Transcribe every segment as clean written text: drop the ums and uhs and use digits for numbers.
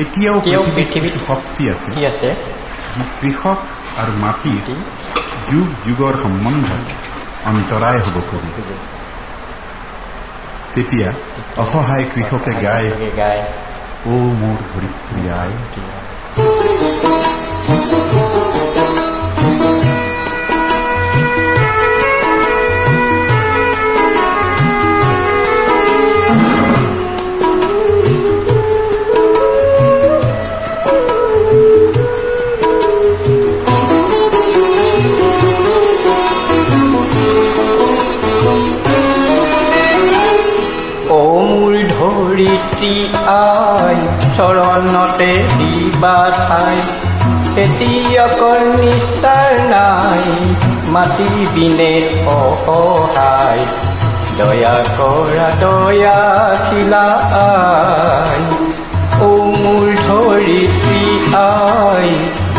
এতিয়াও পৃথিৱীত শক্তি আছে কৃষক আৰু মাটিৰ যুগ যুগৰ সম্বন্ধত অন্তৰায় হ'ব খোজে। তেতিয়া অসহায় কৃষকে গায়, ও মোৰ ধৰিত্ৰী আই। ধৰিত্ৰী আই চৰণতে দিবা ঠাই, খেতিয়কৰ নিস্তাৰ নাই, মাটি বিনে অসহায়, দয়া কৰা দয়াশীলা আই। ও মোৰ ধৰিত্ৰী আই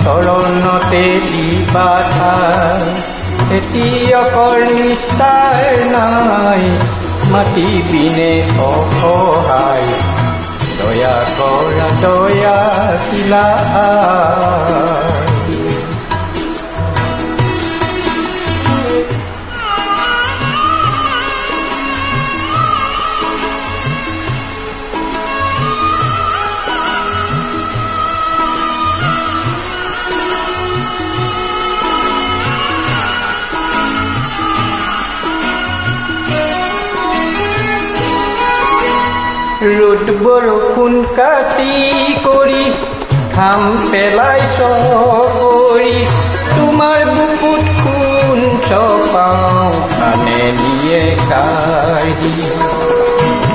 চৰণতে দিবা ঠাই, খেতিয়কৰ নিস্তাৰ নাই, মাটি বিনে অসহায়, দয়া কৰা দয়াশীলা আই। ৰ'দ বৰষুণ কাটি কৰি ঘাম পেলাই চকৰি, তোমাৰ বুকুত খুন চপাওঁ কাণে নিয়ে কাঢ়ি।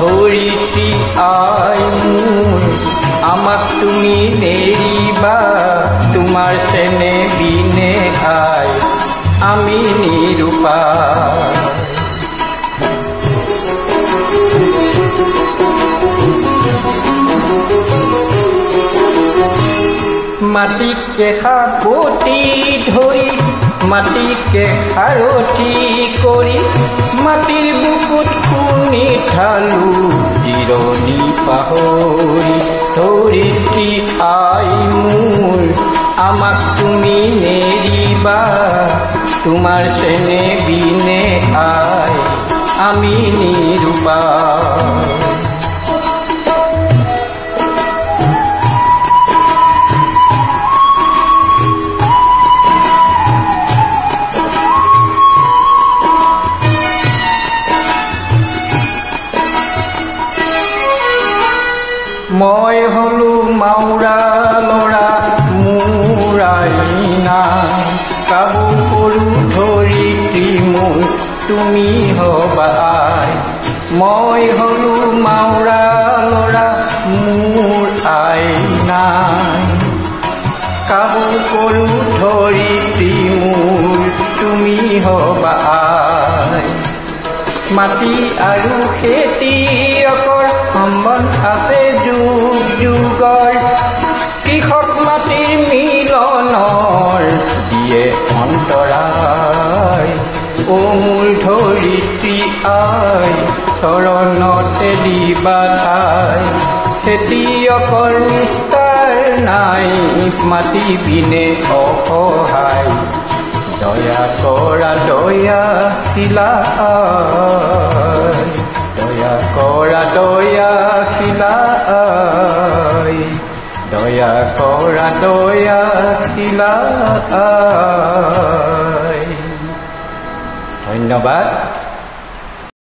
ধৰিত্ৰী আই মোৰ আমাক তুমি নেৰিবা, তোমাৰ চেনে বিনে আই আমি নিৰুপায়। মাটিকে সাৱটি ধৰি, মাটিকে সাৰথি কৰি, মাটিৰ বুকুত খুন্দি ঢালো জিৰণি পাহৰি। ধৰিত্ৰী আই মোৰ আমাক তুমি নেৰিবা, তোমাৰ চেনে বিনে আই আমি নিৰুপায়। মই হলো মাউৰা লৰা মোৰ আইনা, কাবু কৰো ধৰিত্ৰী মোৰ তুমি হবা আই। মই হলো মাউৰা লৰা মোৰ আইনা, কাবু কৰো ধৰিত্ৰী মোৰ তুমি হবা আই। মাটি আৰু খেতিয়কৰ সম্বন্ধ আছে যুগ যুগৰ, কৃষক মাটিৰ মিলনৰ দিয়ে অন্তৰায়। ও মোৰ ধৰিত্ৰী আই চৰণতে দিবা ঠাই, খেতিয়কৰ নিস্তাৰ নাই, মাটি বিনে অসহায়, দয়া কৰা দয়াশীলা আই। দয়া কৰা দয়াশীলা আই, দয়া কৰা দয়াশীলা আই। ধন্যবাদ।